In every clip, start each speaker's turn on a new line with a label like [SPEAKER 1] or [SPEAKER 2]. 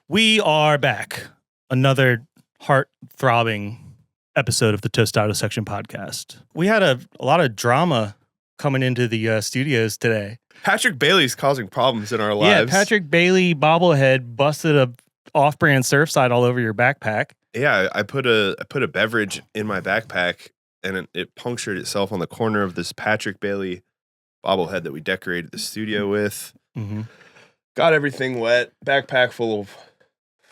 [SPEAKER 1] We are back. Another heart-throbbing episode of the Tostado Section podcast. We had a lot of drama coming into the studios today.
[SPEAKER 2] Patrick Bailey's causing problems in our lives.
[SPEAKER 1] Yeah, Patrick Bailey bobblehead busted a off-brand Surfside all over your backpack.
[SPEAKER 2] Yeah, I put a beverage in my backpack and it punctured itself on the corner of this Patrick Bailey bobblehead that we decorated the studio with.
[SPEAKER 1] Mm-hmm.
[SPEAKER 2] Got everything wet. Backpack full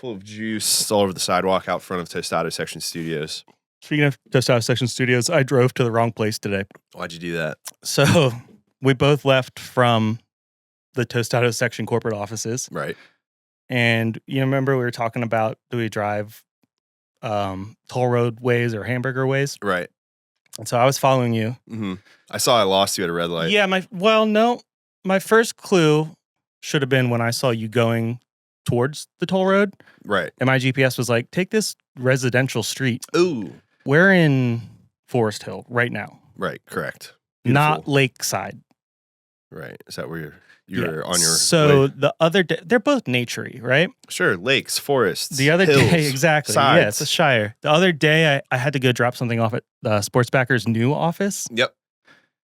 [SPEAKER 2] of juice all over the sidewalk out front of Tostado Section Studios.
[SPEAKER 1] Speaking of Tostado Section Studios, I drove to the wrong place today.
[SPEAKER 2] Why'd you do that?
[SPEAKER 1] So we both left from the Tostado Section corporate offices.
[SPEAKER 2] Right.
[SPEAKER 1] And you remember we were talking about, do we drive toll road ways or hamburger ways?
[SPEAKER 2] Right.
[SPEAKER 1] And so I was following you.
[SPEAKER 2] Mm-hmm. I saw I lost you at a red light.
[SPEAKER 1] Yeah, my first clue should have been when I saw you going towards the toll road.
[SPEAKER 2] Right.
[SPEAKER 1] And my GPS was like, take this residential street.
[SPEAKER 2] Ooh.
[SPEAKER 1] We're in Forest Hill right now.
[SPEAKER 2] Right, correct.
[SPEAKER 1] Not
[SPEAKER 2] Beautiful.
[SPEAKER 1] Lakeside.
[SPEAKER 2] Right. Is that where you're on your
[SPEAKER 1] So
[SPEAKER 2] way?
[SPEAKER 1] the other day, they're both naturey, right?
[SPEAKER 2] Sure, lakes, forests,
[SPEAKER 1] The other
[SPEAKER 2] hills,
[SPEAKER 1] day, exactly.
[SPEAKER 2] sides.
[SPEAKER 1] Yeah, it's a shire. The other day, I had to go drop something off at Sportsbacker's new office.
[SPEAKER 2] Yep.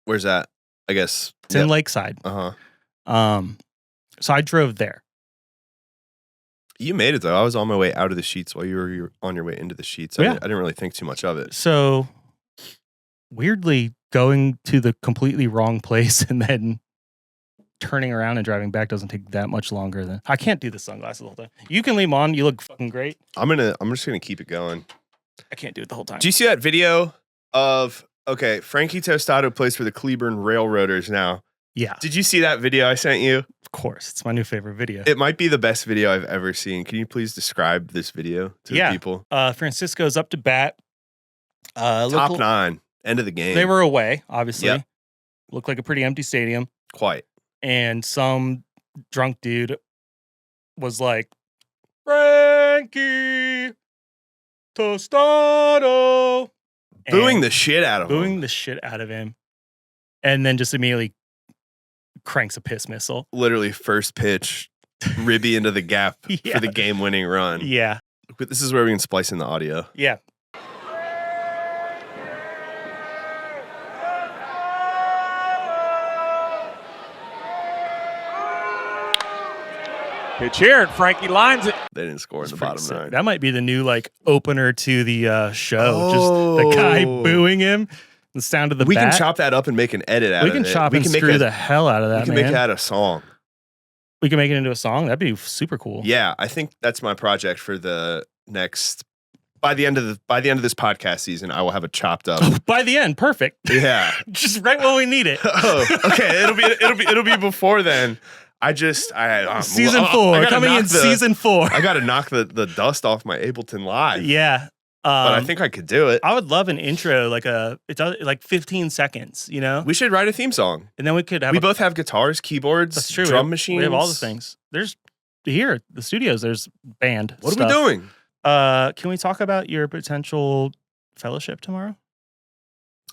[SPEAKER 2] Where's that? I guess.
[SPEAKER 1] It's in Lakeside.
[SPEAKER 2] Uh-huh.
[SPEAKER 1] So I drove there.
[SPEAKER 2] You made it, though. I was on my way out of the sheets while you were on your way into the sheets.
[SPEAKER 1] Yeah.
[SPEAKER 2] I didn't really think too much of it.
[SPEAKER 1] So weirdly, going to the completely wrong place and then turning around and driving back doesn't take that much longer than I can't do the sunglasses the whole time. You can leave them on. You look fucking great.
[SPEAKER 2] I'm just gonna keep it going.
[SPEAKER 1] I can't do it the whole time.
[SPEAKER 2] Do you see that video of Frankie Tostado plays for the Cleburne Railroaders now?
[SPEAKER 1] Yeah,
[SPEAKER 2] Did you see that video I sent you?
[SPEAKER 1] of course. It's my new favorite video.
[SPEAKER 2] It might be the best video I've ever seen. Can you please describe this video to the people?
[SPEAKER 1] Francisco's up to bat.
[SPEAKER 2] Top 9, end of the game.
[SPEAKER 1] They were away, obviously.
[SPEAKER 2] Yep.
[SPEAKER 1] Looked like a pretty empty stadium.
[SPEAKER 2] Quite.
[SPEAKER 1] And some drunk dude was like, Frankie Tostado.
[SPEAKER 2] Booing the shit out of him.
[SPEAKER 1] Booing the shit out of him. And then just immediately cranks a piss missile.
[SPEAKER 2] Literally first pitch, ribby into the gap
[SPEAKER 1] Yeah.
[SPEAKER 2] for the game-winning run.
[SPEAKER 1] Yeah.
[SPEAKER 2] But this is where we can splice in the audio.
[SPEAKER 1] Yeah.
[SPEAKER 3] Pitch here, and Frankie lines it.
[SPEAKER 2] They didn't score in
[SPEAKER 1] It's
[SPEAKER 2] the
[SPEAKER 1] pretty
[SPEAKER 2] bottom
[SPEAKER 1] sick.
[SPEAKER 2] 9.
[SPEAKER 1] That might be the new opener to the show.
[SPEAKER 2] Oh.
[SPEAKER 1] Just the guy booing him. The sound of the
[SPEAKER 2] We
[SPEAKER 1] bat.
[SPEAKER 2] can chop that up and make an edit out
[SPEAKER 1] We
[SPEAKER 2] of
[SPEAKER 1] can
[SPEAKER 2] it.
[SPEAKER 1] chop
[SPEAKER 2] we
[SPEAKER 1] and
[SPEAKER 2] can make
[SPEAKER 1] screw the hell out of that,
[SPEAKER 2] We can
[SPEAKER 1] man.
[SPEAKER 2] make that a song.
[SPEAKER 1] We can make it into a song. That'd be super cool.
[SPEAKER 2] Yeah, I think that's my project for the next. By the end of this podcast season, I will have it chopped up.
[SPEAKER 1] By the end, perfect.
[SPEAKER 2] Yeah.
[SPEAKER 1] Just right when we need it.
[SPEAKER 2] Oh, okay. It'll be before then.
[SPEAKER 1] Season 4 coming in season 4.
[SPEAKER 2] I got to knock the dust off my Ableton Live.
[SPEAKER 1] Yeah,
[SPEAKER 2] but I think I could do it.
[SPEAKER 1] I would love an intro, it's 15 seconds, you know.
[SPEAKER 2] We should write a theme song.
[SPEAKER 1] And then we could have.
[SPEAKER 2] We both have guitars, keyboards,
[SPEAKER 1] That's true.
[SPEAKER 2] drum machines.
[SPEAKER 1] We have all the things. There's here at the studios. There's band.
[SPEAKER 2] What
[SPEAKER 1] stuff.
[SPEAKER 2] are we doing?
[SPEAKER 1] Can we talk about your potential fellowship tomorrow?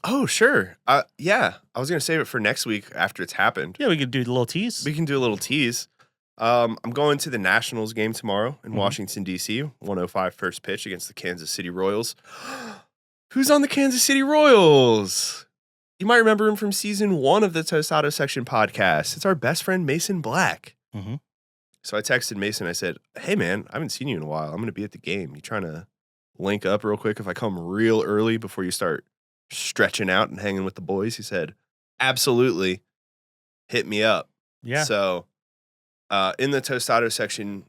[SPEAKER 2] Oh, sure. Yeah. I was gonna save it for next week after it's happened.
[SPEAKER 1] Yeah, we could do the little tease.
[SPEAKER 2] We can do a little tease. I'm going to the Nationals game tomorrow in Washington, D.C. 105 first pitch against the Kansas City Royals. Who's on the Kansas City Royals? You might remember him from season 1 of the Tostado Section podcast. It's our best friend, Mason Black.
[SPEAKER 1] Mm-hmm.
[SPEAKER 2] So I texted Mason. I said, hey, man, I haven't seen you in a while. I'm going to be at the game. You trying to link up real quick if I come real early before you start stretching out and hanging with the boys? He said, absolutely. Hit me up.
[SPEAKER 1] Yeah.
[SPEAKER 2] So in the Tostado Section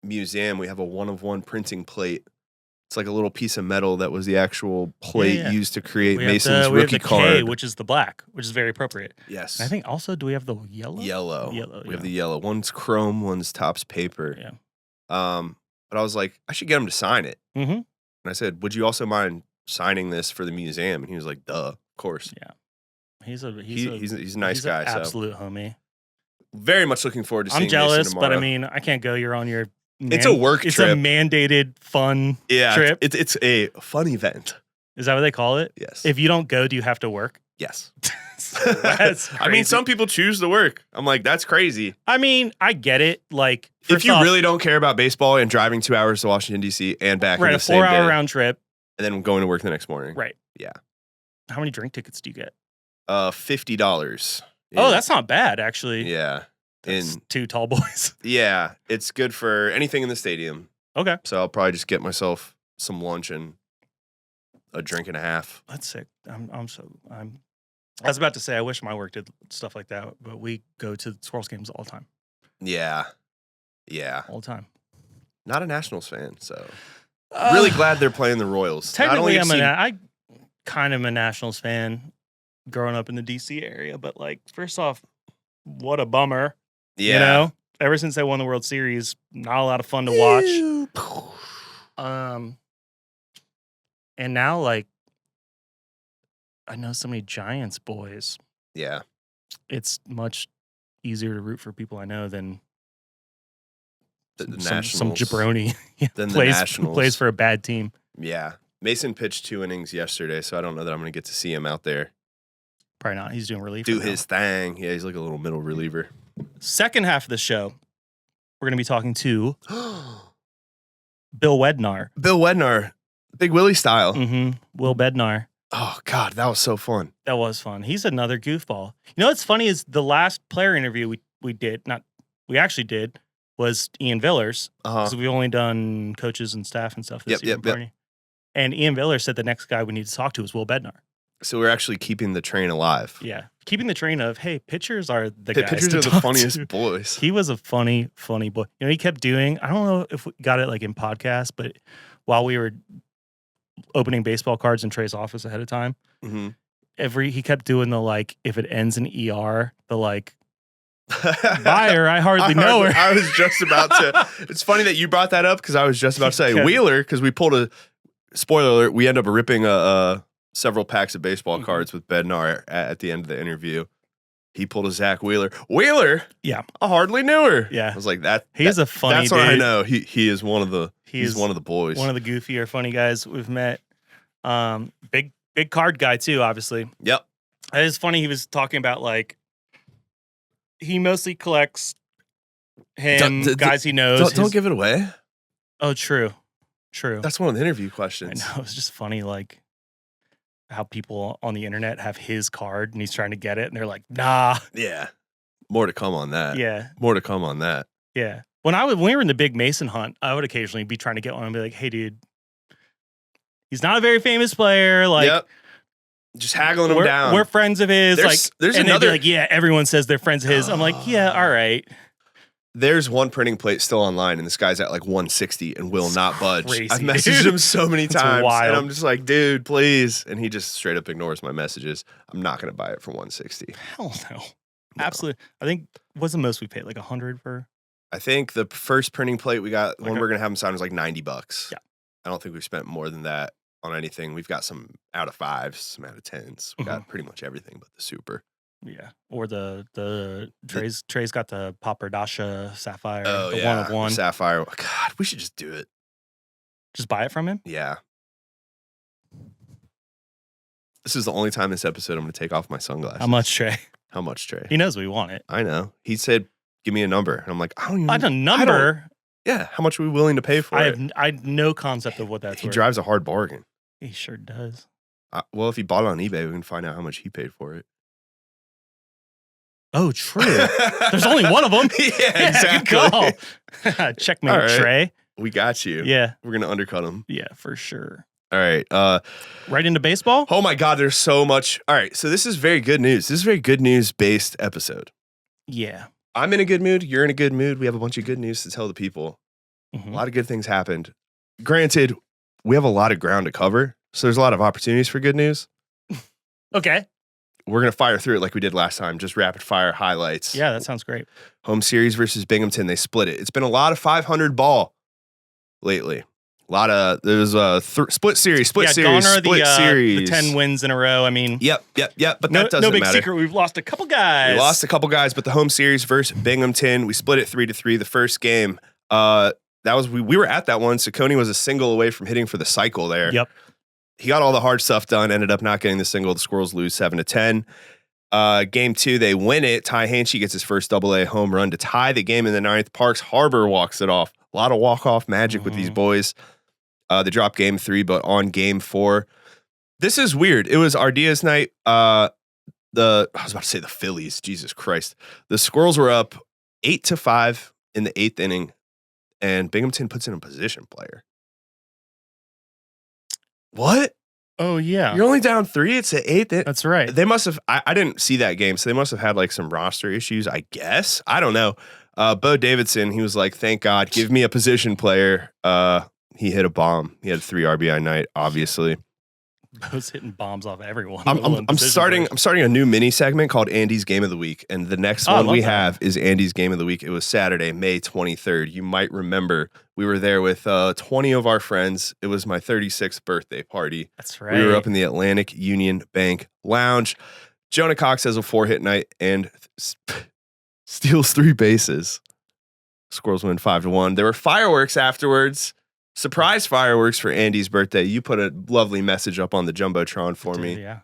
[SPEAKER 2] museum, we have a 1-of-1 printing plate. It's like a little piece of metal that was the actual plate used to create Mason's rookie card.
[SPEAKER 1] K, which is the black, which is very appropriate.
[SPEAKER 2] Yes.
[SPEAKER 1] And I think also, do we have the yellow?
[SPEAKER 2] Yellow.
[SPEAKER 1] Yellow.
[SPEAKER 2] We have the yellow. One's chrome, one's top's paper.
[SPEAKER 1] Yeah.
[SPEAKER 2] But I was like, I should get him to sign it.
[SPEAKER 1] Mm-hmm.
[SPEAKER 2] And I said, would you also mind signing this for the museum? And he was like, duh, of course.
[SPEAKER 1] Yeah. He's a
[SPEAKER 2] nice guy.
[SPEAKER 1] Absolute homie.
[SPEAKER 2] So very much looking forward to seeing
[SPEAKER 1] I'm jealous,
[SPEAKER 2] Mason tomorrow.
[SPEAKER 1] but I mean, I can't go. You're on your.
[SPEAKER 2] It's a work
[SPEAKER 1] It's
[SPEAKER 2] trip.
[SPEAKER 1] a mandated fun trip.
[SPEAKER 2] It's a fun event.
[SPEAKER 1] Is that what they call it?
[SPEAKER 2] Yes.
[SPEAKER 1] If you don't go, do you have to work?
[SPEAKER 2] Yes.
[SPEAKER 1] That's
[SPEAKER 2] I mean,
[SPEAKER 1] crazy.
[SPEAKER 2] some people choose to work. I'm like, that's crazy.
[SPEAKER 1] I mean, I get it. Like,
[SPEAKER 2] If you
[SPEAKER 1] off,
[SPEAKER 2] really don't care about baseball and driving 2 hours to Washington, D.C. and back in
[SPEAKER 1] right,
[SPEAKER 2] the
[SPEAKER 1] a
[SPEAKER 2] same
[SPEAKER 1] 4-hour
[SPEAKER 2] day,
[SPEAKER 1] round trip.
[SPEAKER 2] and then going to work the next morning.
[SPEAKER 1] Right.
[SPEAKER 2] Yeah.
[SPEAKER 1] How many drink tickets do you get?
[SPEAKER 2] $50.
[SPEAKER 1] Oh, that's not bad, actually.
[SPEAKER 2] Yeah.
[SPEAKER 1] That's 2 tall boys.
[SPEAKER 2] Yeah, it's good for anything in the stadium.
[SPEAKER 1] Okay.
[SPEAKER 2] So I'll probably just get myself some lunch and a drink and a half.
[SPEAKER 1] That's sick. I was about to say, I wish my work did stuff like that, but we go to Squirrels games all the time.
[SPEAKER 2] Yeah. Yeah.
[SPEAKER 1] All the time.
[SPEAKER 2] Not a Nationals fan, so really glad they're playing the Royals.
[SPEAKER 1] Technically, I kind of am a Nationals fan growing up in the DC area, but like, first off, what a bummer.
[SPEAKER 2] Yeah.
[SPEAKER 1] You know, ever since they won the World Series, not a lot of fun to watch. And now, like, I know so many Giants boys.
[SPEAKER 2] Yeah.
[SPEAKER 1] It's much easier to root for people I know than
[SPEAKER 2] The
[SPEAKER 1] some
[SPEAKER 2] Nationals.
[SPEAKER 1] jabroni
[SPEAKER 2] Than the
[SPEAKER 1] plays
[SPEAKER 2] Nationals.
[SPEAKER 1] for a bad team.
[SPEAKER 2] Yeah. Mason pitched 2 innings yesterday, so I don't know that I'm going to get to see him out there
[SPEAKER 1] Probably not. He's doing relief.
[SPEAKER 2] do
[SPEAKER 1] right now.
[SPEAKER 2] his thing. Yeah, he's like a little middle reliever.
[SPEAKER 1] Second half of the show, we're going to be talking to Bill Wednar.
[SPEAKER 2] Bill Wednar, Big Willie style.
[SPEAKER 1] Will Bednar.
[SPEAKER 2] Oh, God, that was so fun.
[SPEAKER 1] That was fun. He's another goofball. You know what's funny is the last player interview we actually did was Ian Villers. Because we've only done coaches and staff and stuff this year.
[SPEAKER 2] Yep.
[SPEAKER 1] And Ian Villers said the next guy we need to talk to is Will Bednar.
[SPEAKER 2] So we're actually keeping the train alive.
[SPEAKER 1] Yeah. Keeping the train of, hey, pitchers are the guys
[SPEAKER 2] Pitchers
[SPEAKER 1] to
[SPEAKER 2] are the
[SPEAKER 1] talk
[SPEAKER 2] funniest
[SPEAKER 1] to.
[SPEAKER 2] boys.
[SPEAKER 1] He was a funny boy. You know, he kept doing, I don't know if we got it like in podcast, but while we were opening baseball cards in Trey's office ahead of time, he kept doing the like, if it ends in ER, the like, buyer, I hardly know her.
[SPEAKER 2] I was just about to. It's funny that you brought that up because I was just about to say Wheeler, because we pulled a spoiler alert. We end up ripping several packs of baseball cards with Bednar at the end of the interview. He pulled a Zach Wheeler. Wheeler?
[SPEAKER 1] Yeah.
[SPEAKER 2] I hardly knew her.
[SPEAKER 1] Yeah.
[SPEAKER 2] I was like, that.
[SPEAKER 1] He's a funny
[SPEAKER 2] That's
[SPEAKER 1] dude.
[SPEAKER 2] what I know. He is one of the. He's one of the boys.
[SPEAKER 1] One of the goofier, funny guys we've met. Big card guy too, obviously.
[SPEAKER 2] Yep.
[SPEAKER 1] It is funny. He was talking about like he mostly collects guys he knows.
[SPEAKER 2] Don't give it away.
[SPEAKER 1] Oh, true.
[SPEAKER 2] That's one of the interview
[SPEAKER 1] I
[SPEAKER 2] questions.
[SPEAKER 1] know. It's just funny, like how people on the internet have his card and he's trying to get it, and they're like, "Nah."
[SPEAKER 2] Yeah. More to come on that.
[SPEAKER 1] Yeah.
[SPEAKER 2] More to come on that.
[SPEAKER 1] Yeah. When we were in the big Mason hunt, I would occasionally be trying to get one and be like, "Hey, dude, he's not a very famous player. Like,
[SPEAKER 2] yep. Just haggling him down.
[SPEAKER 1] We're friends of his.
[SPEAKER 2] There's
[SPEAKER 1] and
[SPEAKER 2] another.
[SPEAKER 1] They'd be like, yeah, everyone says they're friends of his. I'm like, yeah, all right.
[SPEAKER 2] There's one printing plate still online, and this guy's at like 160 and will not budge.
[SPEAKER 1] Crazy,
[SPEAKER 2] I've messaged him so many
[SPEAKER 1] That's
[SPEAKER 2] times,
[SPEAKER 1] wild.
[SPEAKER 2] and I'm just like, dude, please. And he just straight up ignores my messages. I'm not going to buy it for 160.
[SPEAKER 1] Hell no. Absolutely. I think what's the most we paid? Like 100 for?
[SPEAKER 2] I think the first printing plate we got, when
[SPEAKER 1] Okay.
[SPEAKER 2] we're going to have him sign, was like $90.
[SPEAKER 1] Yeah.
[SPEAKER 2] I don't think we've spent more than that on anything. We've got some out of 5s, some out of 10s. We got pretty much everything but the super.
[SPEAKER 1] Yeah. Or the Trey's got the Pappardasha Sapphire.
[SPEAKER 2] Oh,
[SPEAKER 1] the
[SPEAKER 2] yeah.
[SPEAKER 1] one of one.
[SPEAKER 2] Sapphire. God, we should just do it.
[SPEAKER 1] Just buy it from him?
[SPEAKER 2] Yeah. This is the only time this episode I'm going to take off my sunglasses.
[SPEAKER 1] How much, Trey?
[SPEAKER 2] How much, Trey?
[SPEAKER 1] He knows we want it.
[SPEAKER 2] I know. He said, give me a number. And I'm like, I don't even
[SPEAKER 1] I
[SPEAKER 2] know.
[SPEAKER 1] a number.
[SPEAKER 2] Yeah. How much are we willing to pay for it?
[SPEAKER 1] I have no concept of what that's
[SPEAKER 2] He
[SPEAKER 1] worth.
[SPEAKER 2] drives a hard bargain.
[SPEAKER 1] He sure does.
[SPEAKER 2] Well, if he bought it on eBay, we can find out how much he paid for it.
[SPEAKER 1] Oh, true. There's only one of them.
[SPEAKER 2] Yeah, exactly.
[SPEAKER 1] Good call. Checkmate,
[SPEAKER 2] All right.
[SPEAKER 1] Trey.
[SPEAKER 2] We got you.
[SPEAKER 1] Yeah.
[SPEAKER 2] We're going to undercut him.
[SPEAKER 1] Yeah, for sure.
[SPEAKER 2] All right.
[SPEAKER 1] Right into baseball?
[SPEAKER 2] Oh, my God. There's so much. All right. So this is very good news. This is a very good news-based episode.
[SPEAKER 1] Yeah.
[SPEAKER 2] I'm in a good mood. You're in a good mood. We have a bunch of good news to tell the people.
[SPEAKER 1] Mhm.
[SPEAKER 2] A lot of good things happened. Granted, we have a lot of ground to cover, so there's a lot of opportunities for good news.
[SPEAKER 1] Okay.
[SPEAKER 2] We're going to fire through it like we did last time, just rapid fire highlights.
[SPEAKER 1] Yeah, that sounds great.
[SPEAKER 2] Home series versus Binghamton, they split it. It's been a lot of 500 ball lately. A lot of, there's a split series,
[SPEAKER 1] Garner,
[SPEAKER 2] split series.
[SPEAKER 1] the 10 wins in a row. I mean,
[SPEAKER 2] Yep. But
[SPEAKER 1] no,
[SPEAKER 2] that doesn't
[SPEAKER 1] no big
[SPEAKER 2] matter.
[SPEAKER 1] secret. We've lost a couple guys.
[SPEAKER 2] We lost a couple guys, but the home series versus Binghamton, we split it 3-3 the first game. That was we were at that one. Saccone was a single away from hitting for the cycle there.
[SPEAKER 1] Yep.
[SPEAKER 2] He got all the hard stuff done, ended up not getting the single. The Squirrels lose 7-10. Game 2, they win it. Ty Hanshe gets his first AA home run to tie the game in the 9th. Parks Harbor walks it off. A lot of walk-off magic with these boys. They drop game 3, but on game 4, this is weird. It was Ardia's night. I was about to say the Phillies. Jesus Christ. The Squirrels were up 8-5 in the 8th inning, and Binghamton puts in a position player. What?
[SPEAKER 1] Oh, yeah.
[SPEAKER 2] You're only down 3. It's the 8th.
[SPEAKER 1] That's right.
[SPEAKER 2] They must have, I didn't see that game, so they must have had like some roster issues, I guess. I don't know. Bo Davidson, he was like, thank God, give me a position player. He hit a bomb. He had a 3 RBI night, obviously.
[SPEAKER 1] Bo's hitting bombs off everyone.
[SPEAKER 2] I'm starting a new mini segment called Andy's Game of the Week, and the next one we have is Andy's Game of the Week. It was Saturday, May 23rd. You might remember we were there with 20 of our friends. It was my 36th birthday party.
[SPEAKER 1] That's right.
[SPEAKER 2] We were up in the Atlantic Union Bank Lounge. Jonah Cox has a 4-hit night and steals 3 bases. Squirrels win 5-1. There were fireworks afterwards. Surprise fireworks for Andy's birthday. You put a lovely message up on the Jumbotron for me.
[SPEAKER 1] Yeah.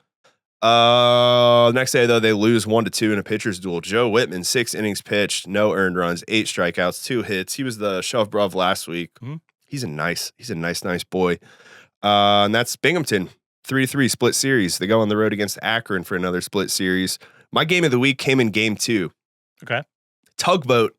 [SPEAKER 2] Next day, though, they lose 1-2 in a pitcher's duel. Joe Whitman, 6 innings pitched, no earned runs, 8 strikeouts, 2 hits. He was the shove bruv last week.
[SPEAKER 1] Mm-hmm.
[SPEAKER 2] He's a nice boy. And that's Binghamton, 3-3 split series. They go on the road against Akron for another split series. My game of the week came in game 2.
[SPEAKER 1] Okay.
[SPEAKER 2] Tugboat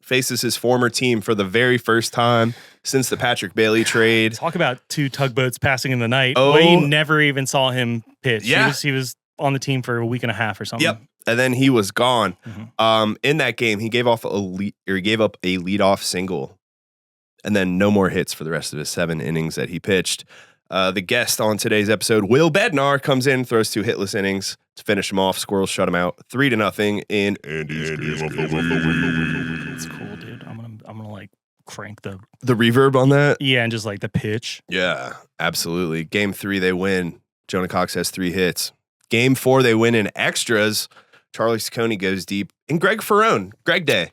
[SPEAKER 2] faces his former team for the very first time since the Patrick Bailey trade.
[SPEAKER 1] Talk about 2 tugboats passing in the night.
[SPEAKER 2] Oh.
[SPEAKER 1] We never even saw him pitch.
[SPEAKER 2] Yeah.
[SPEAKER 1] He was on the team for a week and a half or something.
[SPEAKER 2] Yep. And then he was gone.
[SPEAKER 1] Mm-hmm.
[SPEAKER 2] In that game, he gave up a leadoff single, and then no more hits for the rest of his 7 innings that he pitched. The guest on today's episode, Will Bednar, comes in, throws 2 hitless innings to finish him off. Squirrels shut him out 3-0 in Andy's Game of the Week.
[SPEAKER 1] That's cool, dude. I'm gonna like crank the
[SPEAKER 2] reverb on that.
[SPEAKER 1] Yeah, and just like the pitch.
[SPEAKER 2] Yeah, absolutely. Game 3, they win. Jonah Cox has 3 hits. Game 4, they win in extras. Charlie Saccone goes deep. And Greg Ferrone, Greg Day.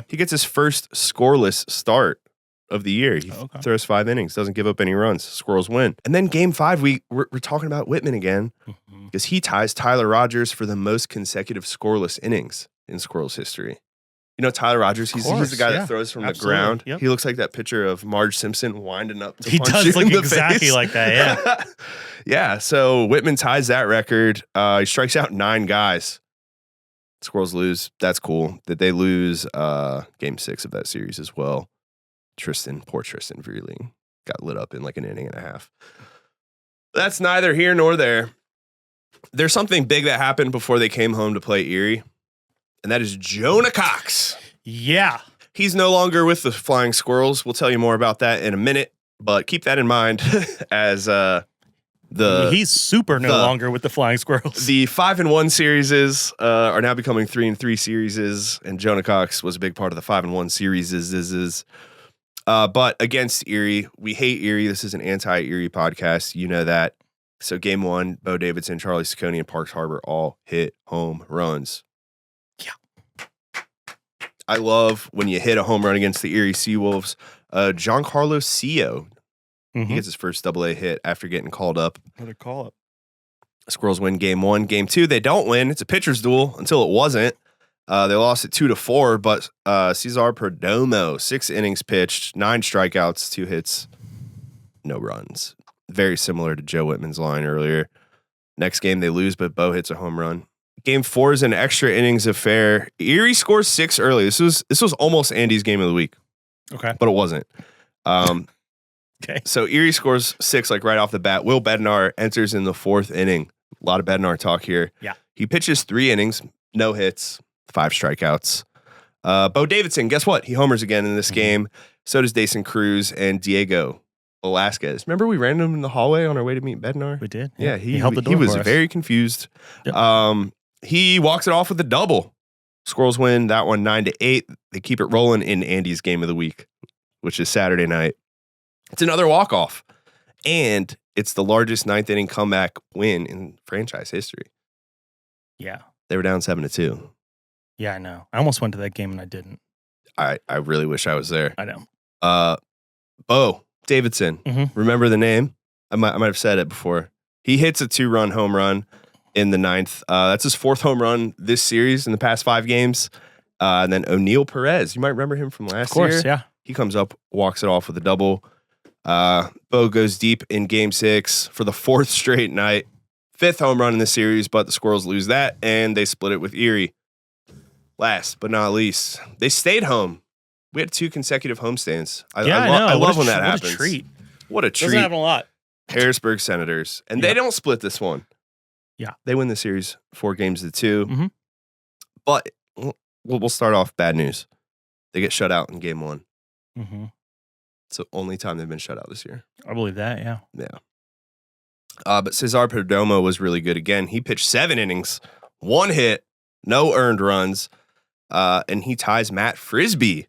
[SPEAKER 2] He gets his first scoreless start of the year. He throws 5 innings, doesn't give up any runs. Squirrels win. And then game 5, we're talking about Whitman again because he ties Tyler Rogers for the most consecutive scoreless innings in Squirrels history. You know Tyler Rogers? He's the guy that throws from the ground.
[SPEAKER 1] Yep.
[SPEAKER 2] He looks like that picture of Marge Simpson winding up to
[SPEAKER 1] he
[SPEAKER 2] punch
[SPEAKER 1] does
[SPEAKER 2] you
[SPEAKER 1] look
[SPEAKER 2] in the
[SPEAKER 1] exactly
[SPEAKER 2] face.
[SPEAKER 1] like that, yeah.
[SPEAKER 2] Yeah, so Whitman ties that record. He strikes out 9 guys. Squirrels lose. That's cool. That they lose game 6 of that series as well. Poor Tristan Vreeling got lit up in like an inning and a half. That's neither here nor there. There's something big that happened before they came home to play Erie, and that is Jonah Cox.
[SPEAKER 1] Yeah.
[SPEAKER 2] He's no longer with the Flying Squirrels. We'll tell you more about that in a minute, but keep that in mind as
[SPEAKER 1] he's super no longer with the Flying Squirrels.
[SPEAKER 2] The 5-1 series are now becoming 3-3 series, and Jonah Cox was a big part of the 5-1 series. But against Erie, we hate Erie. This is an anti-Erie podcast. You know that. So game 1, Bo Davidson, Charlie Saccone, and Parks Harbor all hit home runs.
[SPEAKER 1] Yeah.
[SPEAKER 2] I love when you hit a home run against the Erie Seawolves. Giancarlo Cio. He gets his first AA hit after getting called up.
[SPEAKER 1] Another call up.
[SPEAKER 2] Squirrels win game 1. Game 2, they don't win. It's a pitcher's duel until it wasn't. They lost it 2-4, but Cesar Perdomo, 6 innings pitched, 9 strikeouts, 2 hits, no runs. Very similar to Joe Whitman's line earlier. Next game, they lose, but Bo hits a home run. Game 4 is an extra innings affair. Erie scores 6 early. This was almost Andy's game of the week.
[SPEAKER 1] Okay.
[SPEAKER 2] But it wasn't.
[SPEAKER 1] Okay.
[SPEAKER 2] So Erie scores 6 like right off the bat. Will Bednar enters in the 4th inning. A lot of Bednar talk here.
[SPEAKER 1] Yeah.
[SPEAKER 2] He pitches 3 innings, no hits, 5 strikeouts. Bo Davidson, guess what? He homers again in this game. So does Dason Cruz and Diego Velasquez. Remember we ran him in the hallway on our way to meet Bednar?
[SPEAKER 1] We did.
[SPEAKER 2] Yeah,
[SPEAKER 1] he held the door
[SPEAKER 2] he was
[SPEAKER 1] for us.
[SPEAKER 2] very confused.
[SPEAKER 1] Yep.
[SPEAKER 2] He walks it off with a double. Squirrels win that one 9-8. They keep it rolling in Andy's game of the week, which is Saturday night. It's another walk-off. And it's the largest 9th inning comeback win in franchise history.
[SPEAKER 1] Yeah.
[SPEAKER 2] They were down 7-2.
[SPEAKER 1] Yeah, I know. I almost went to that game and I didn't.
[SPEAKER 2] I really wish I was there.
[SPEAKER 1] I know.
[SPEAKER 2] Bo Davidson. Remember the name? I might have said it before. He hits a 2-run home run. in the ninth. That's his 4th home run this series in the past 5 games. And then O'Neal Perez, you might remember him from last year.
[SPEAKER 1] Of course, yeah.
[SPEAKER 2] He comes up, walks it off with a double. Bo goes deep in game 6 for the 4th straight night. 5th home run in the series, but the Squirrels lose that, and they split it with Erie. Last but not least, they stayed home. We had 2 consecutive homestands. I love when that happens.
[SPEAKER 1] What a treat.
[SPEAKER 2] What a treat.
[SPEAKER 1] Doesn't happen a lot.
[SPEAKER 2] Harrisburg Senators. And they don't split this one.
[SPEAKER 1] Yeah.
[SPEAKER 2] They win the series 4 games to 2.
[SPEAKER 1] Mhm.
[SPEAKER 2] But we'll start off bad news. They get shut out in game 1.
[SPEAKER 1] Mm-hmm.
[SPEAKER 2] It's the only time they've been shut out this year.
[SPEAKER 1] I believe that, yeah.
[SPEAKER 2] Yeah. But Cesar Perdomo was really good again. He pitched 7 innings, 1 hit, no earned runs, and he ties Matt Frisbee.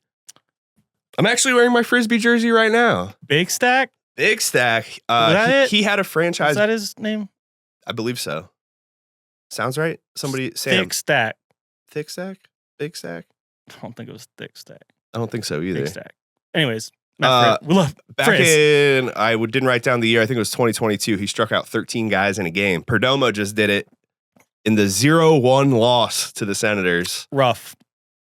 [SPEAKER 2] I'm actually wearing my Frisbee jersey right now.
[SPEAKER 1] Big Stack?
[SPEAKER 2] Big Stack.
[SPEAKER 1] Is that it?
[SPEAKER 2] He had a franchise.
[SPEAKER 1] Is that his name?
[SPEAKER 2] I believe so. Sounds right? Sam.
[SPEAKER 1] Thick Stack.
[SPEAKER 2] Thick Stack? Big Stack?
[SPEAKER 1] I don't think it was Thick Stack.
[SPEAKER 2] I don't think so either.
[SPEAKER 1] Big Stack. Anyways, Matt Frizz. We love
[SPEAKER 2] back
[SPEAKER 1] Frizz.
[SPEAKER 2] in, didn't write down the year. I think it was 2022. He struck out 13 guys in a game. Perdomo just did it in the 0-1 loss to the Senators.
[SPEAKER 1] Rough.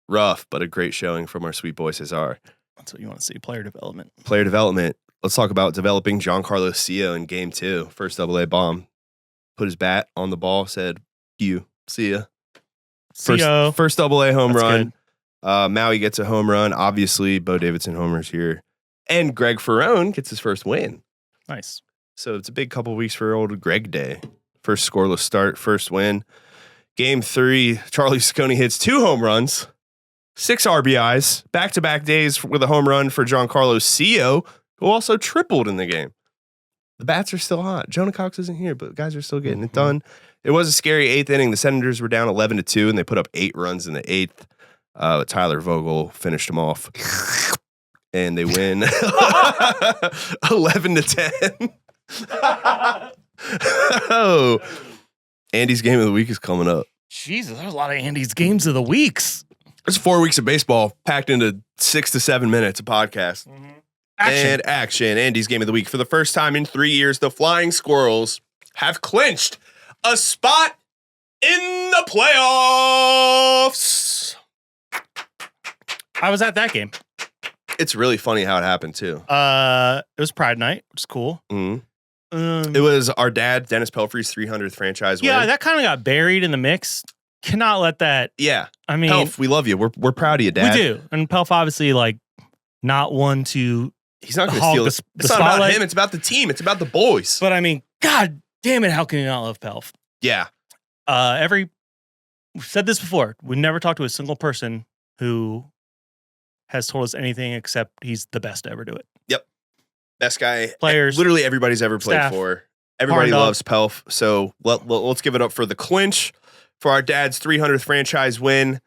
[SPEAKER 2] But a great showing from our sweet boy Cesar.
[SPEAKER 1] That's what you want to see. Player development.
[SPEAKER 2] Player development. Let's talk about developing Giancarlo Cio in game 2. First AA bomb. Put his bat on the ball, said, "You, see ya." First AA home
[SPEAKER 1] That's
[SPEAKER 2] run.
[SPEAKER 1] good.
[SPEAKER 2] Maui gets a home run. Obviously, Bo Davidson homers here. And Greg Ferrone gets his first win.
[SPEAKER 1] Nice.
[SPEAKER 2] So it's a big couple weeks for old Greg Day. First scoreless start, first win. Game 3, Charlie Saccone hits 2 home runs, 6 RBIs, back-to-back days with a home run for Giancarlo Cio, who also tripled in the game. The bats are still hot. Jonah Cox isn't here, but guys are still getting it done. It was a scary 8th inning. The Senators were down 11-2, and they put up 8 runs in the 8th. But Tyler Vogel finished them off. And they win 11-10. Oh, Andy's game of the week is coming up.
[SPEAKER 1] Jesus, there's a lot of Andy's games of the weeks.
[SPEAKER 2] There's 4 weeks of baseball packed into 6 to 7 minutes of podcast.
[SPEAKER 1] Action.
[SPEAKER 2] And action. Andy's game of the week. For the first time in 3 years, the Flying Squirrels have clinched a spot in the playoffs.
[SPEAKER 1] I was at that game.
[SPEAKER 2] It's really funny how it happened, too.
[SPEAKER 1] It was Pride Night, which is cool.
[SPEAKER 2] Mm-hmm. It was our dad, Dennis Pelfrey's 300th franchise win.
[SPEAKER 1] Yeah, that kind of got buried in the mix. Cannot let that.
[SPEAKER 2] Yeah.
[SPEAKER 1] I mean,
[SPEAKER 2] Pelf, we love you. We're proud of you, Dad.
[SPEAKER 1] we do. And Pelf obviously not one to.
[SPEAKER 2] He's not going to
[SPEAKER 1] hog
[SPEAKER 2] steal
[SPEAKER 1] the
[SPEAKER 2] it. It's not about him. It's about the team. It's about the boys.
[SPEAKER 1] But I mean, God damn it, how can you not love Pelf?
[SPEAKER 2] Yeah.
[SPEAKER 1] We've said this before. We never talked to a single person who has told us anything except he's the best to ever do it.
[SPEAKER 2] Yep. Best guy.
[SPEAKER 1] Players.
[SPEAKER 2] Literally everybody's ever played
[SPEAKER 1] Staff.
[SPEAKER 2] for. Everybody
[SPEAKER 1] Hard
[SPEAKER 2] loves Pelf. So let's give it up for the clinch for our dad's 300th franchise win.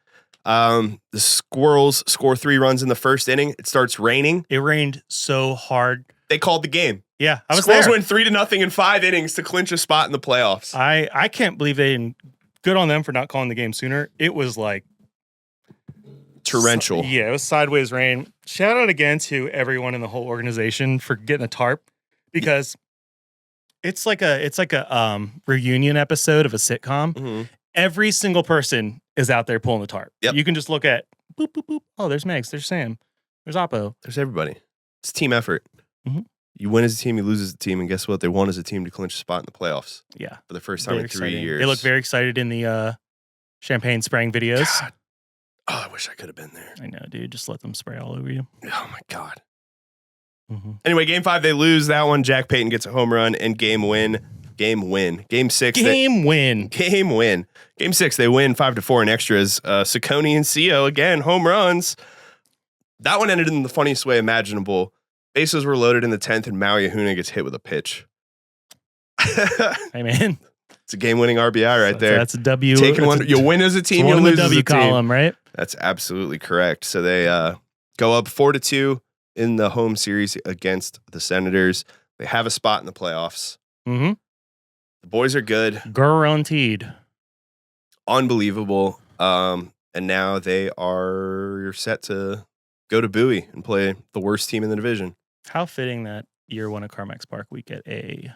[SPEAKER 2] The Squirrels score 3 runs in the first inning. It starts raining.
[SPEAKER 1] It rained so hard.
[SPEAKER 2] They called the game.
[SPEAKER 1] Yeah, I was
[SPEAKER 2] Squirrels
[SPEAKER 1] there.
[SPEAKER 2] win 3-0 in 5 innings to clinch a spot in the playoffs.
[SPEAKER 1] I can't believe they didn't. Good on them for not calling the game sooner. It was like
[SPEAKER 2] Torrential.
[SPEAKER 1] Yeah, it was sideways rain. Shout out again to everyone in the whole organization for getting a tarp, because it's like a reunion episode of a sitcom.
[SPEAKER 2] Mhm.
[SPEAKER 1] Every single person is out there pulling the tarp.
[SPEAKER 2] Yep.
[SPEAKER 1] You can just look at boop boop boop. Oh, there's Megs, there's Sam, there's Oppo.
[SPEAKER 2] There's everybody. It's a team effort.
[SPEAKER 1] Mhm.
[SPEAKER 2] You win as a team, you lose as a team, and guess what? They won as a team to clinch a spot in the playoffs
[SPEAKER 1] Yeah,
[SPEAKER 2] for the first time
[SPEAKER 1] very
[SPEAKER 2] in 3
[SPEAKER 1] exciting.
[SPEAKER 2] years.
[SPEAKER 1] They look very excited in the champagne spraying videos.
[SPEAKER 2] God. Oh, I wish I could have been there.
[SPEAKER 1] I know, dude. Just let them spray all over you.
[SPEAKER 2] Oh my God.
[SPEAKER 1] Mm-hmm.
[SPEAKER 2] Anyway, game 5, they lose that one. Jack Payton gets a home run and game win. Game 6.
[SPEAKER 1] Game win.
[SPEAKER 2] Game win. Game 6, they win 5-4 in extras. Saccone and Cio, again, home runs. That one ended in the funniest way imaginable. Bases were loaded in the 10th, and Maui Ahuna gets hit with a pitch.
[SPEAKER 1] Hey, man.
[SPEAKER 2] It's a game-winning RBI right there.
[SPEAKER 1] That's a W.
[SPEAKER 2] Taking one, you'll win as a team, you'll
[SPEAKER 1] in the
[SPEAKER 2] lose as
[SPEAKER 1] W
[SPEAKER 2] a team.
[SPEAKER 1] column, right?
[SPEAKER 2] That's absolutely correct. So they go up 4-2 in the home series against the Senators. They have a spot in the playoffs.
[SPEAKER 1] Mm-hmm.
[SPEAKER 2] The boys are good.
[SPEAKER 1] Guaranteed.
[SPEAKER 2] Unbelievable. And now they are set to go to Bowie and play the worst team in the division.
[SPEAKER 1] How fitting that year one at CarMax Park we get a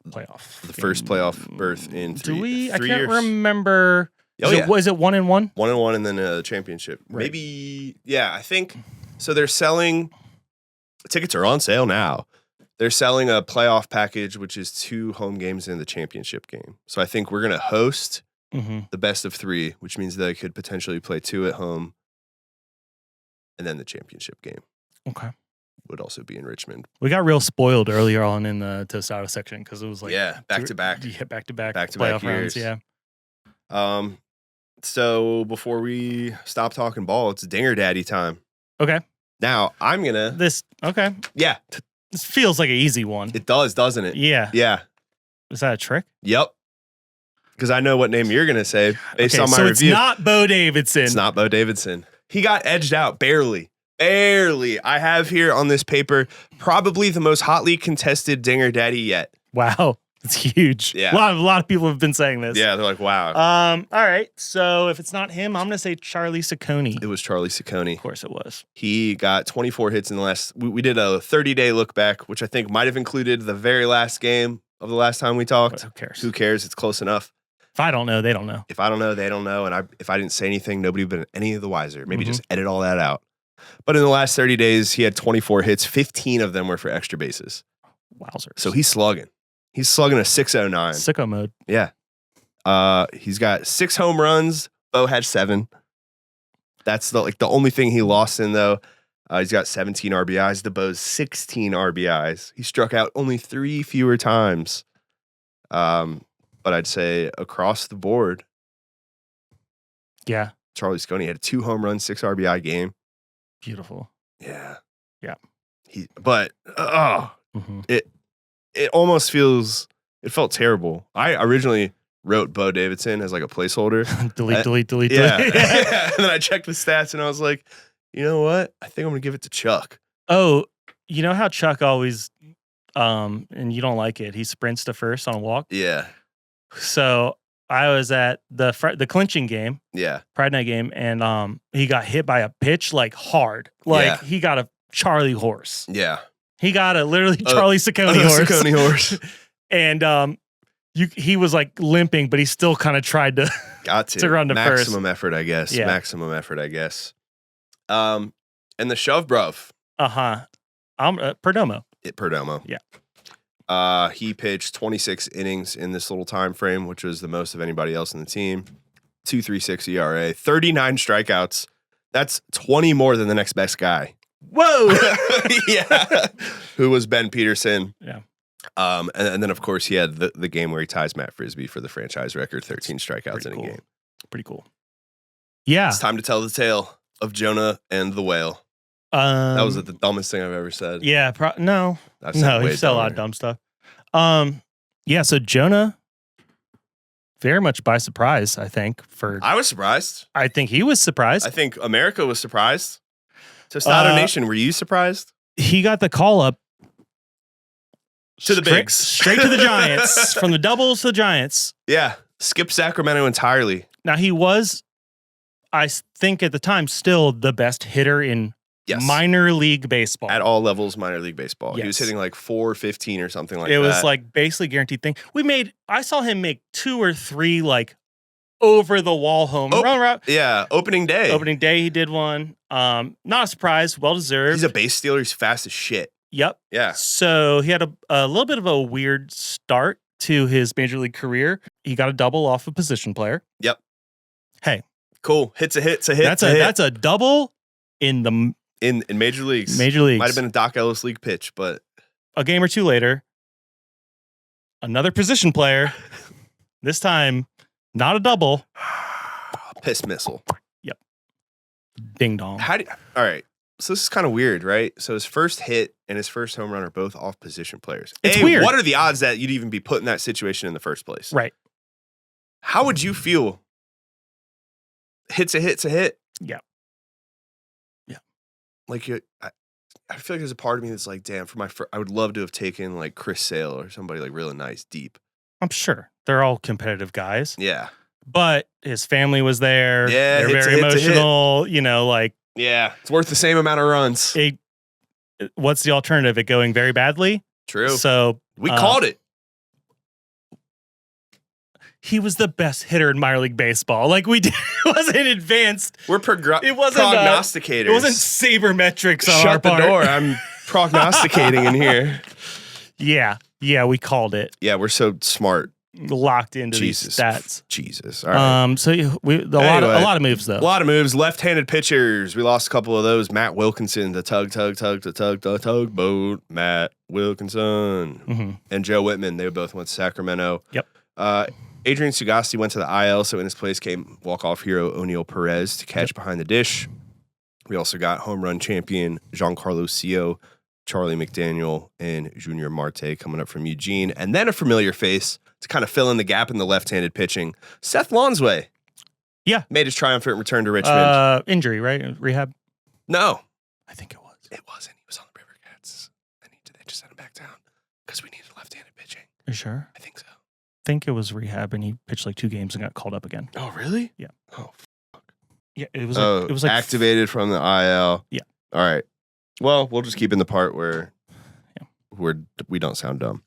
[SPEAKER 1] playoff.
[SPEAKER 2] The first playoff berth in three
[SPEAKER 1] I can't
[SPEAKER 2] years.
[SPEAKER 1] remember.
[SPEAKER 2] Oh, yeah.
[SPEAKER 1] Was it 1-1?
[SPEAKER 2] 1-1 and then a championship.
[SPEAKER 1] Right.
[SPEAKER 2] Maybe, yeah, I think. So they're selling, tickets are on sale now. They're selling a playoff package, which is 2 home games in the championship game. So I think we're going to host the best of 3, which means they could potentially play 2 at home. And then the championship game.
[SPEAKER 1] Okay.
[SPEAKER 2] Would also be in Richmond.
[SPEAKER 1] We got real spoiled earlier on in the Tostado section because it was like
[SPEAKER 2] back to back.
[SPEAKER 1] Yeah, back-to-back
[SPEAKER 2] Back-to-back
[SPEAKER 1] playoff rounds.
[SPEAKER 2] years.
[SPEAKER 1] Yeah.
[SPEAKER 2] So before we stop talking ball, it's Dinger Daddy time.
[SPEAKER 1] Okay.
[SPEAKER 2] Now I'm gonna
[SPEAKER 1] This feels like an easy one.
[SPEAKER 2] It does, doesn't it?
[SPEAKER 1] Yeah.
[SPEAKER 2] Yeah.
[SPEAKER 1] Is that a trick?
[SPEAKER 2] Yep. Because I know what name you're gonna say based on my
[SPEAKER 1] so
[SPEAKER 2] review.
[SPEAKER 1] It's not Bo Davidson.
[SPEAKER 2] It's not Bo Davidson. He got edged out barely. Barely. I have here on this paper probably the most hotly contested Dinger Daddy yet.
[SPEAKER 1] Wow. It's huge.
[SPEAKER 2] Yeah.
[SPEAKER 1] A lot of people have been saying this.
[SPEAKER 2] Yeah, they're like, wow.
[SPEAKER 1] All right. So if it's not him, I'm gonna say Charlie Saccone.
[SPEAKER 2] It was Charlie Saccone.
[SPEAKER 1] Of course it was.
[SPEAKER 2] He got 24 hits in the last. We did a 30-day look back, which I think might have included the very last game of the last time we talked.
[SPEAKER 1] Who cares?
[SPEAKER 2] Who cares? It's close enough.
[SPEAKER 1] If I don't know, they don't know.
[SPEAKER 2] If I don't know, they don't know. And if I didn't say anything, nobody would have been any of the wiser. Maybe just edit all that out. But in the last 30 days, he had 24 hits. 15 of them were for extra bases.
[SPEAKER 1] Wowzers.
[SPEAKER 2] So he's slugging. He's slugging a 609.
[SPEAKER 1] Sicko mode.
[SPEAKER 2] Yeah. He's got 6 home runs. Bo had 7. That's the only thing he lost in, though. He's got 17 RBIs. The Bo's 16 RBIs. He struck out only 3 fewer times. But I'd say across the board,
[SPEAKER 1] Yeah.
[SPEAKER 2] Charlie Saccone had a 2 home run, 6 RBI game.
[SPEAKER 1] Beautiful.
[SPEAKER 2] Yeah.
[SPEAKER 1] Yeah.
[SPEAKER 2] It almost feels, it felt terrible. I originally wrote Bo Davidson as like a placeholder.
[SPEAKER 1] delete.
[SPEAKER 2] Yeah. And then I checked the stats and I was like, you know what? I think I'm going to give it to Chuck.
[SPEAKER 1] Oh, you know how Chuck always, and you don't like it, he sprints to first on a walk?
[SPEAKER 2] Yeah.
[SPEAKER 1] So I was at the clinching game,
[SPEAKER 2] Yeah.
[SPEAKER 1] Pride Night game, and he got hit by a pitch like hard. Like he got a Charlie horse.
[SPEAKER 2] Yeah.
[SPEAKER 1] He got a literally Charlie Saccone horse.
[SPEAKER 2] Saccone horse.
[SPEAKER 1] And he was like limping, but he still kind of tried to to run to first.
[SPEAKER 2] Maximum effort, I guess.
[SPEAKER 1] Yeah.
[SPEAKER 2] Maximum effort, I guess. And the shove bruv.
[SPEAKER 1] Perdomo.
[SPEAKER 2] Perdomo.
[SPEAKER 1] Yeah.
[SPEAKER 2] He pitched 26 innings in this little time frame, which was the most of anybody else in the team. 2.36 ERA, 39 strikeouts. That's 20 more than the next best guy.
[SPEAKER 1] Whoa.
[SPEAKER 2] Yeah. Who was Ben Peterson.
[SPEAKER 1] Yeah.
[SPEAKER 2] And then of course he had the game where he ties Matt Frisbee for the franchise record, 13 strikeouts in a game.
[SPEAKER 1] Pretty cool. Yeah.
[SPEAKER 2] It's time to tell the tale of Jonah and the whale. That was the dumbest thing I've ever said.
[SPEAKER 1] Yeah. No.
[SPEAKER 2] I've said way
[SPEAKER 1] He said a lot of
[SPEAKER 2] dumber.
[SPEAKER 1] dumb stuff. Yeah. So Jonah, very much by surprise, I think.
[SPEAKER 2] I was surprised.
[SPEAKER 1] I think he was surprised.
[SPEAKER 2] I think America was surprised. Tostado Nation, were you surprised?
[SPEAKER 1] He got the call up
[SPEAKER 2] To the bigs.
[SPEAKER 1] Straight to the Giants. From the doubles to the Giants.
[SPEAKER 2] Yeah. Skip Sacramento entirely.
[SPEAKER 1] Now, he was, I think at the time, still the best hitter in minor league baseball.
[SPEAKER 2] At all levels, minor league baseball.
[SPEAKER 1] Yes.
[SPEAKER 2] He was hitting like 415 or something like that.
[SPEAKER 1] It was like basically guaranteed thing. I saw him make 2 or 3 like over the wall home run.
[SPEAKER 2] Yeah, opening day.
[SPEAKER 1] Opening day, he did one. Not a surprise, well deserved.
[SPEAKER 2] He's a base stealer. He's fast as shit.
[SPEAKER 1] Yep.
[SPEAKER 2] Yeah.
[SPEAKER 1] So he had a little bit of a weird start to his major league career. He got a double off a position player.
[SPEAKER 2] Yep.
[SPEAKER 1] Hey,
[SPEAKER 2] cool. Hit's a hit. It's a hit.
[SPEAKER 1] That's a double in the
[SPEAKER 2] in major leagues.
[SPEAKER 1] Major leagues.
[SPEAKER 2] Might have been a Doc Ellis League pitch, but
[SPEAKER 1] a game or two later, another position player. This time, not a double.
[SPEAKER 2] Piss missile.
[SPEAKER 1] Yep. Ding dong.
[SPEAKER 2] All right. So this is kind of weird, right? So his first hit and his first home run are both off position players.
[SPEAKER 1] It's weird.
[SPEAKER 2] What are the odds that you'd even be put in that situation in the first place?
[SPEAKER 1] Right.
[SPEAKER 2] How would you feel? Hit's a hit.
[SPEAKER 1] Yeah. Yeah.
[SPEAKER 2] Like I feel like there's a part of me that's like, damn, I would love to have taken like Chris Sale or somebody like really nice deep.
[SPEAKER 1] I'm sure they're all competitive guys.
[SPEAKER 2] Yeah.
[SPEAKER 1] But his family was there.
[SPEAKER 2] Yeah.
[SPEAKER 1] They're very emotional.
[SPEAKER 2] Yeah. It's worth the same amount of runs.
[SPEAKER 1] What's the alternative? It going very badly?
[SPEAKER 2] True.
[SPEAKER 1] So
[SPEAKER 2] we called it.
[SPEAKER 1] he was the best hitter in minor league baseball. Like it wasn't advanced.
[SPEAKER 2] We're
[SPEAKER 1] It wasn't
[SPEAKER 2] prognosticators.
[SPEAKER 1] It wasn't sabermetrics on our
[SPEAKER 2] Shut the
[SPEAKER 1] part.
[SPEAKER 2] door. I'm prognosticating in here.
[SPEAKER 1] Yeah, we called it.
[SPEAKER 2] Yeah, we're so smart.
[SPEAKER 1] Locked into these stats.
[SPEAKER 2] Jesus. All right.
[SPEAKER 1] So a lot of moves though.
[SPEAKER 2] A lot of moves. Left-handed pitchers. We lost a couple of those. Matt Wilkinson, the tugboat. Matt Wilkinson and Joe Whitman. They both went to Sacramento.
[SPEAKER 1] Yep.
[SPEAKER 2] Adrian Sagasti went to the IL, so in his place came walk-off hero O'Neill Perez to catch behind the dish. We also got home run champion Giancarlo Sio, Charlie McDaniel, and Junior Marte coming up from Eugene. And then a familiar face to kind of fill in the gap in the left-handed pitching. Seth Lonsway.
[SPEAKER 1] Yeah.
[SPEAKER 2] Made his triumphant return to Richmond.
[SPEAKER 1] Injury, right? Rehab?
[SPEAKER 2] No.
[SPEAKER 1] I think it was.
[SPEAKER 2] It wasn't. He was on the River Cats. They just sent him back down because we needed left-handed pitching.
[SPEAKER 1] Are you sure?
[SPEAKER 2] I think so.
[SPEAKER 1] I think it was rehab and he pitched like 2 games and got called up again.
[SPEAKER 2] Oh, really?
[SPEAKER 1] Yeah.
[SPEAKER 2] Oh,
[SPEAKER 1] yeah. It was like
[SPEAKER 2] activated from the IL.
[SPEAKER 1] Yeah.
[SPEAKER 2] All right. Well, we'll just keep in the part where we don't sound dumb.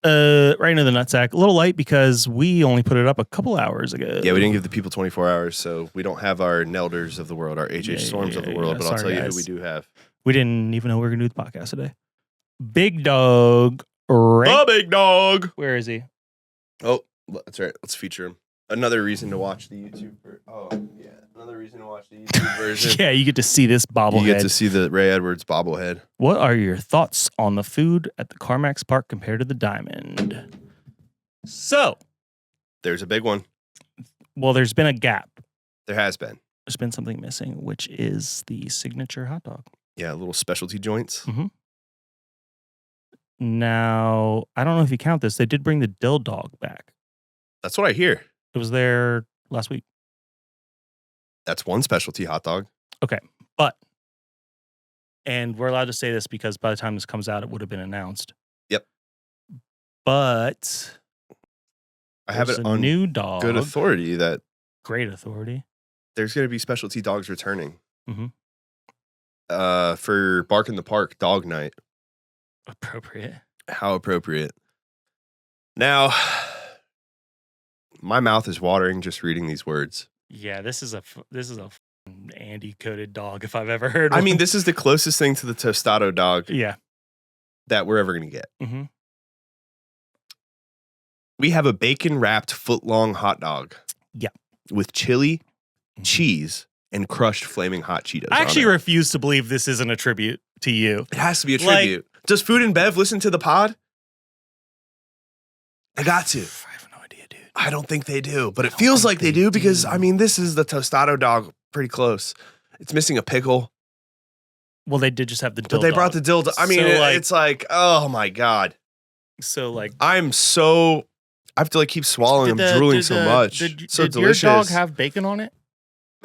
[SPEAKER 1] Right into the nutsack. A little light because we only put it up a couple hours ago.
[SPEAKER 2] Yeah, we didn't give the people 24 hours, so we don't have our Nelders of the world, our HH Storms of the world, but I'll tell you who we do have.
[SPEAKER 1] We didn't even know we were going to do the podcast today. Big Dog. Right?
[SPEAKER 2] The big dog.
[SPEAKER 1] Where is he?
[SPEAKER 2] Oh, that's right. Let's feature him. Another reason to watch the YouTube. Another reason to watch the YouTube version.
[SPEAKER 1] Yeah, you get to see this bobblehead.
[SPEAKER 2] You get to see the Ray Edwards bobblehead.
[SPEAKER 1] What are your thoughts on the food at the CarMax Park compared to the Diamond? So,
[SPEAKER 2] there's a big one.
[SPEAKER 1] Well, there's been a gap.
[SPEAKER 2] There has been.
[SPEAKER 1] There's been something missing, which is the signature hot dog.
[SPEAKER 2] Yeah, little specialty joints.
[SPEAKER 1] Mm-hmm. Now, I don't know if you count this. They did bring the dill dog back.
[SPEAKER 2] That's what I hear.
[SPEAKER 1] It was there last week.
[SPEAKER 2] That's one specialty hot dog.
[SPEAKER 1] Okay, and we're allowed to say this because by the time this comes out, it would have been announced.
[SPEAKER 2] Yep.
[SPEAKER 1] But
[SPEAKER 2] I have it
[SPEAKER 1] a
[SPEAKER 2] on
[SPEAKER 1] new dog.
[SPEAKER 2] good authority that
[SPEAKER 1] Great authority.
[SPEAKER 2] there's going to be specialty dogs returning.
[SPEAKER 1] Mm-hmm.
[SPEAKER 2] For Bark in the Park Dog Night.
[SPEAKER 1] Appropriate.
[SPEAKER 2] How appropriate. Now, my mouth is watering just reading these words.
[SPEAKER 1] Yeah, this is a Andy coated dog if I've ever heard one.
[SPEAKER 2] I mean, this is the closest thing to the Tostado dog
[SPEAKER 1] Yeah.
[SPEAKER 2] that we're ever going to get.
[SPEAKER 1] Mm-hmm.
[SPEAKER 2] We have a bacon wrapped footlong hot dog.
[SPEAKER 1] Yeah.
[SPEAKER 2] With chili, cheese, and crushed Flamin Hot Cheetos.
[SPEAKER 1] I actually
[SPEAKER 2] on it.
[SPEAKER 1] refuse to believe this isn't a tribute to you.
[SPEAKER 2] It has to be a tribute. Does Food and Bev listen to the pod? I got to.
[SPEAKER 1] I have no idea, dude.
[SPEAKER 2] I don't think they do, but it feels like they do because, I mean, this is the Tostado dog pretty close. It's missing a pickle.
[SPEAKER 1] Well, they did just have the dill
[SPEAKER 2] But they
[SPEAKER 1] dog.
[SPEAKER 2] brought the dill. I mean,
[SPEAKER 1] So,
[SPEAKER 2] it's like, oh my God.
[SPEAKER 1] So, like,
[SPEAKER 2] I have to like keep swallowing. I'm drooling so much. So
[SPEAKER 1] did
[SPEAKER 2] delicious.
[SPEAKER 1] your dog have bacon on it?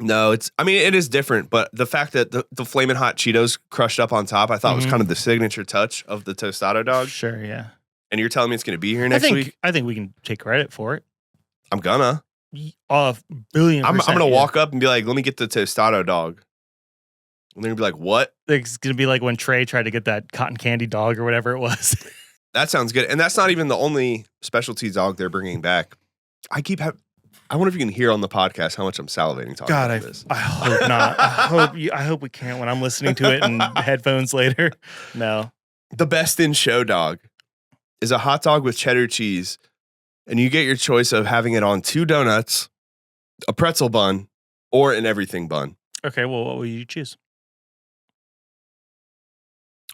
[SPEAKER 2] No, it is different, but the fact that the Flamin Hot Cheetos crushed up on top, I thought was kind of the signature touch of the Tostado dog.
[SPEAKER 1] Sure, yeah.
[SPEAKER 2] And you're telling me it's going to be here next week?
[SPEAKER 1] I think we can take credit for it.
[SPEAKER 2] I'm gonna.
[SPEAKER 1] Billion.
[SPEAKER 2] I'm gonna walk up and be like, let me get the Tostado dog. And they're gonna be like, what?
[SPEAKER 1] It's gonna be like when Trey tried to get that cotton candy dog or whatever it was.
[SPEAKER 2] That sounds good. And that's not even the only specialty dog they're bringing back. I wonder if you can hear on the podcast how much I'm salivating talking about this.
[SPEAKER 1] I hope not. I hope we can't when I'm listening to it in headphones later. No.
[SPEAKER 2] The best in show dog is a hot dog with cheddar cheese, and you get your choice of having it on 2 donuts, a pretzel bun, or an everything bun.
[SPEAKER 1] Okay, well, what will you choose?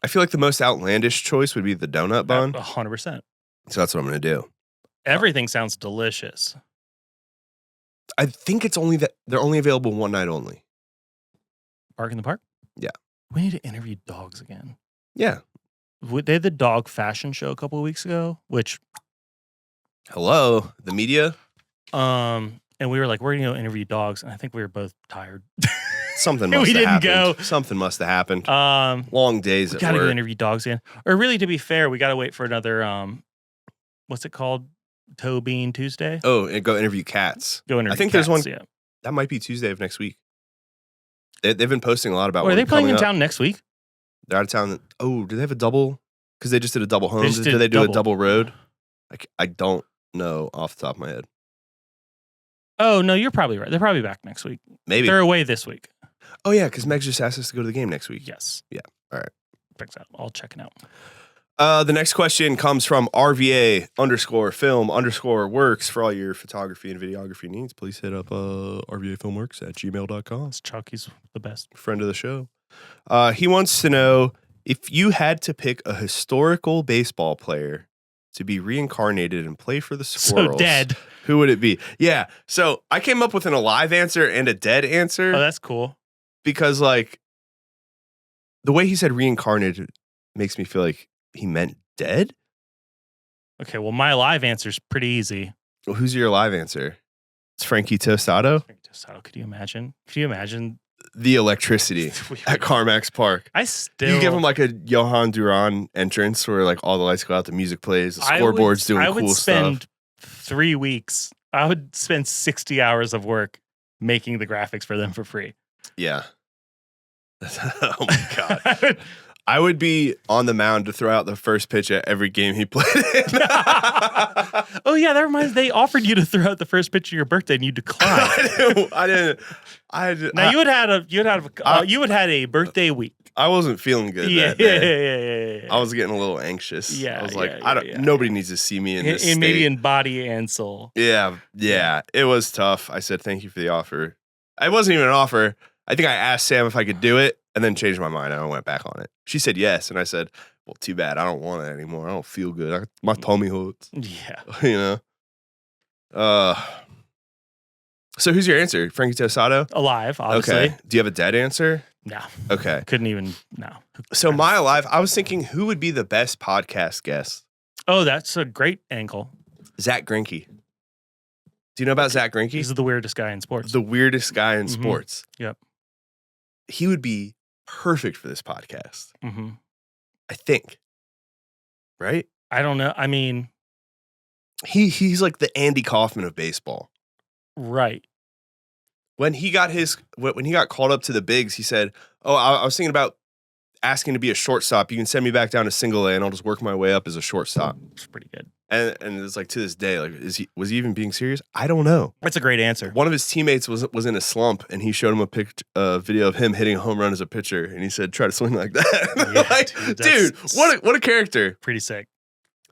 [SPEAKER 2] I feel like the most outlandish choice would be the donut bun.
[SPEAKER 1] 100%.
[SPEAKER 2] So that's what I'm going to do.
[SPEAKER 1] Everything sounds delicious.
[SPEAKER 2] I think it's only that they're only available one night only.
[SPEAKER 1] Bark in the Park?
[SPEAKER 2] Yeah.
[SPEAKER 1] We need to interview dogs again.
[SPEAKER 2] Yeah.
[SPEAKER 1] They had the dog fashion show a couple of weeks ago, which
[SPEAKER 2] Hello, the media.
[SPEAKER 1] and we were like, we're gonna go interview dogs, and I think we were both tired.
[SPEAKER 2] Something must
[SPEAKER 1] We
[SPEAKER 2] have
[SPEAKER 1] didn't
[SPEAKER 2] happened.
[SPEAKER 1] go.
[SPEAKER 2] Something must have happened.
[SPEAKER 1] Long
[SPEAKER 2] days
[SPEAKER 1] we
[SPEAKER 2] at
[SPEAKER 1] gotta
[SPEAKER 2] work.
[SPEAKER 1] go interview dogs again. Or really, to be fair, we gotta wait for another what's it called? Toe Bean Tuesday?
[SPEAKER 2] Oh, and go interview cats.
[SPEAKER 1] Go interview
[SPEAKER 2] I think
[SPEAKER 1] cats,
[SPEAKER 2] there's one.
[SPEAKER 1] Yeah.
[SPEAKER 2] That might be Tuesday of next week. They've been posting a lot about.
[SPEAKER 1] Oh, are they playing in
[SPEAKER 2] coming up.
[SPEAKER 1] town next week?
[SPEAKER 2] They're out of town. Oh, do they have a double? Because they just did a double home.
[SPEAKER 1] just
[SPEAKER 2] Do
[SPEAKER 1] did
[SPEAKER 2] they do a
[SPEAKER 1] double.
[SPEAKER 2] double road? I don't know off the top of my head.
[SPEAKER 1] Oh, no, you're probably right. They're probably back next week.
[SPEAKER 2] Maybe.
[SPEAKER 1] They're away this week.
[SPEAKER 2] Oh, yeah, because Meg just asked us to go to the game next week.
[SPEAKER 1] Yes.
[SPEAKER 2] Yeah. All right.
[SPEAKER 1] Checks out. I'll check it out.
[SPEAKER 2] The next question comes from RVA_film_works. For all your photography and videography needs, please hit up rvafilmworks@gmail.com.
[SPEAKER 1] Chucky's the best.
[SPEAKER 2] Friend of the show. He wants to know, if you had to pick a historical baseball player to be reincarnated and play for the Squirrels,
[SPEAKER 1] So dead.
[SPEAKER 2] who would it be? Yeah. So I came up with an alive answer and a dead answer
[SPEAKER 1] Oh, that's cool.
[SPEAKER 2] because, like, the way he said reincarnated makes me feel like he meant dead.
[SPEAKER 1] Okay, well, my live answer is pretty easy.
[SPEAKER 2] Well, who's your live answer? It's Frankie Tostado.
[SPEAKER 1] Could you imagine? Could you imagine
[SPEAKER 2] The electricity at CarMax Park.
[SPEAKER 1] I still
[SPEAKER 2] You give him like a Johan Duran entrance where like all the lights go out, the music plays, the scoreboard's doing
[SPEAKER 1] I
[SPEAKER 2] cool
[SPEAKER 1] would spend
[SPEAKER 2] stuff.
[SPEAKER 1] 3 weeks. I would spend 60 hours of work making the graphics for them for free.
[SPEAKER 2] Yeah. Oh my God. I would be on the mound to throw out the first pitch at every game he played in.
[SPEAKER 1] Oh yeah, that reminds. They offered you to throw out the first pitch of your birthday, and you declined.
[SPEAKER 2] I didn't. Now
[SPEAKER 1] you would had a birthday week.
[SPEAKER 2] I wasn't feeling good.
[SPEAKER 1] Yeah,
[SPEAKER 2] that day.
[SPEAKER 1] yeah.
[SPEAKER 2] I was getting a little anxious.
[SPEAKER 1] Yeah,
[SPEAKER 2] I was like,
[SPEAKER 1] yeah.
[SPEAKER 2] Nobody needs to see me in this state.
[SPEAKER 1] Maybe in body and soul.
[SPEAKER 2] Yeah. It was tough. I said, thank you for the offer. It wasn't even an offer. I think I asked Sam if I could do it and then changed my mind. I went back on it. She said yes. And I said, well, too bad. I don't want it anymore. I don't feel good. My tummy hurts.
[SPEAKER 1] Yeah.
[SPEAKER 2] You know? So who's your answer? Frankie Tostado?
[SPEAKER 1] Alive, obviously.
[SPEAKER 2] Okay. Do you have a dead answer?
[SPEAKER 1] No.
[SPEAKER 2] Okay.
[SPEAKER 1] Couldn't even, no.
[SPEAKER 2] So my alive, I was thinking who would be the best podcast guest?
[SPEAKER 1] Oh, that's a great angle.
[SPEAKER 2] Zach Greinke. Do you know about Zach Greinke?
[SPEAKER 1] He's the weirdest guy in sports.
[SPEAKER 2] The weirdest guy in sports.
[SPEAKER 1] Yep.
[SPEAKER 2] He would be perfect for this podcast.
[SPEAKER 1] Mm-hmm.
[SPEAKER 2] I think. Right?
[SPEAKER 1] I don't know. I mean,
[SPEAKER 2] he's like the Andy Kaufman of baseball.
[SPEAKER 1] Right.
[SPEAKER 2] When he got called up to the bigs, he said, "Oh, I was thinking about asking to be a shortstop. You can send me back down to single A, and I'll just work my way up as a shortstop."
[SPEAKER 1] It's pretty good.
[SPEAKER 2] And it's like to this day, like, was he even being serious? I don't know.
[SPEAKER 1] That's a great answer.
[SPEAKER 2] One of his teammates was in a slump, and he showed him a video of him hitting a home run as a pitcher, and he said, "Try to swing like that."
[SPEAKER 1] Yeah,
[SPEAKER 2] like, dude, what a character!
[SPEAKER 1] Pretty sick.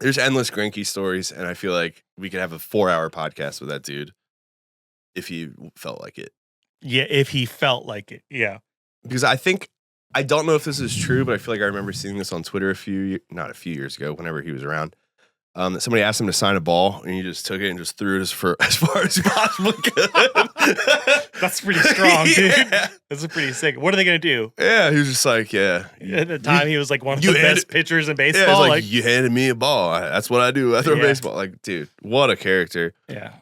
[SPEAKER 2] There's endless Greinke stories, and I feel like we could have a 4-hour podcast with that dude if he felt like it.
[SPEAKER 1] Yeah, if he felt like it. Yeah.
[SPEAKER 2] Because I don't know if this is true, but I feel like I remember seeing this on Twitter not a few years ago, whenever he was around. That somebody asked him to sign a ball, and he just took it and just threw it as far as he possibly could.
[SPEAKER 1] That's pretty strong, dude.
[SPEAKER 2] Yeah.
[SPEAKER 1] That's pretty sick. What are they going to do?
[SPEAKER 2] Yeah, he was just like, yeah.
[SPEAKER 1] At the time, he was like one of the best pitchers in baseball.
[SPEAKER 2] Yeah, like, you handed me a ball. That's what I do. I throw baseball. Like, dude, what a character.
[SPEAKER 1] Yeah.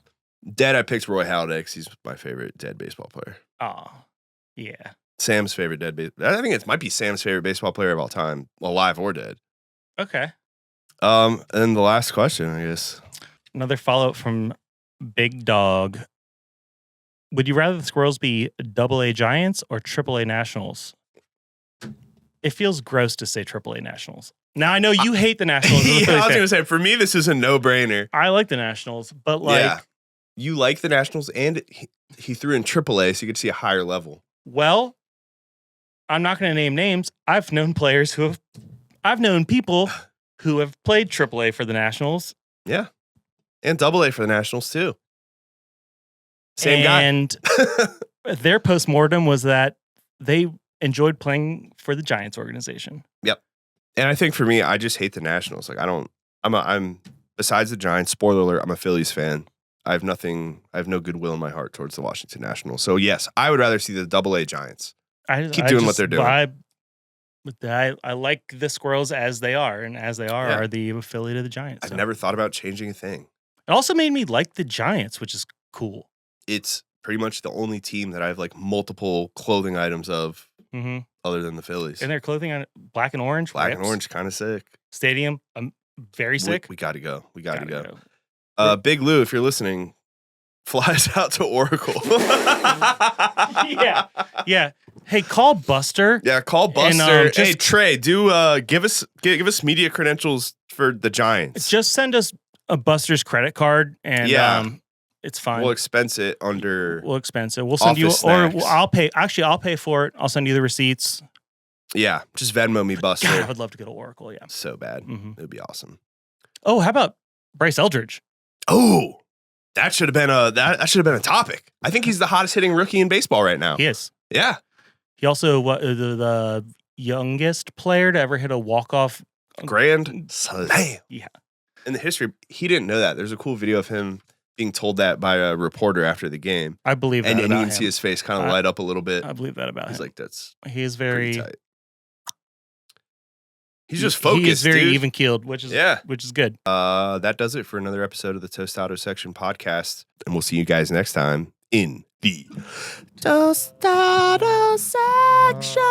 [SPEAKER 2] Dead, I picked Roy Halladay because he's my favorite dead baseball player.
[SPEAKER 1] Oh, yeah.
[SPEAKER 2] Sam's favorite dead I think it might be Sam's favorite baseball player of all time, alive or dead.
[SPEAKER 1] Okay.
[SPEAKER 2] And then the last question, I guess.
[SPEAKER 1] Another follow-up from Big Dog. Would you rather the Squirrels be AA Giants or AAA Nationals? It feels gross to say AAA Nationals. Now, I know you hate the Nationals.
[SPEAKER 2] Yeah, I was going to say, for me, this is a no-brainer.
[SPEAKER 1] I like the Nationals, but like...
[SPEAKER 2] Yeah. You like the Nationals, and he threw in AAA, so you could see a higher level.
[SPEAKER 1] Well, I'm not going to name names. I've known people who have played AAA for the Nationals.
[SPEAKER 2] Yeah. And AA for the Nationals, too. Same guy.
[SPEAKER 1] And their postmortem was that they enjoyed playing for the Giants organization.
[SPEAKER 2] Yep. And I think for me, I just hate the Nationals. Like, I'm besides the Giants, spoiler alert, I'm a Phillies fan. I have no goodwill in my heart towards the Washington Nationals. So, yes, I would rather see the AA Giants. Keep doing what they're doing.
[SPEAKER 1] I like the Squirrels as they are, and as they are the affiliate of the Giants.
[SPEAKER 2] I've never thought about changing a thing.
[SPEAKER 1] It also made me like the Giants, which is cool.
[SPEAKER 2] It's pretty much the only team that I have like multiple clothing items of other than the Phillies.
[SPEAKER 1] And their clothing on black and orange.
[SPEAKER 2] Black and orange, kind of sick.
[SPEAKER 1] Stadium, very sick.
[SPEAKER 2] We got to go. We got to go. Big Lou, if you're listening, flies out to Oracle.
[SPEAKER 1] Yeah. Hey, call Buster.
[SPEAKER 2] Yeah, call Buster. Hey, Trey, give us media credentials for the Giants.
[SPEAKER 1] Just send us a Buster's credit card, and It's fine.
[SPEAKER 2] We'll expense it under.
[SPEAKER 1] We'll expense it. We'll send you,
[SPEAKER 2] office
[SPEAKER 1] or
[SPEAKER 2] snacks.
[SPEAKER 1] I'll pay. Actually, I'll pay for it. I'll send you the receipts.
[SPEAKER 2] Yeah, just Venmo me, Buster.
[SPEAKER 1] God, I would love to go to Oracle. Yeah.
[SPEAKER 2] So bad.
[SPEAKER 1] Mhm.
[SPEAKER 2] It would be awesome.
[SPEAKER 1] Oh, how about Bryce Eldridge?
[SPEAKER 2] Oh, that should have been a topic. I think he's the hottest hitting rookie in baseball right now.
[SPEAKER 1] He is.
[SPEAKER 2] Yeah.
[SPEAKER 1] He also the youngest player to ever hit a walk-off
[SPEAKER 2] Grand slam.
[SPEAKER 1] Yeah.
[SPEAKER 2] In the history, he didn't know that. There's a cool video of him being told that by a reporter after the game.
[SPEAKER 1] I believe that
[SPEAKER 2] And you
[SPEAKER 1] about
[SPEAKER 2] can see
[SPEAKER 1] him.
[SPEAKER 2] his face kind of light up a little bit.
[SPEAKER 1] I believe that about
[SPEAKER 2] He's
[SPEAKER 1] him.
[SPEAKER 2] like, that's
[SPEAKER 1] He is
[SPEAKER 2] pretty
[SPEAKER 1] very
[SPEAKER 2] tight. He's just focused,
[SPEAKER 1] He is very
[SPEAKER 2] dude.
[SPEAKER 1] even-keeled, which is good.
[SPEAKER 2] That does it for another episode of the Tostado Section podcast. And we'll see you guys next time in the Tostado Section.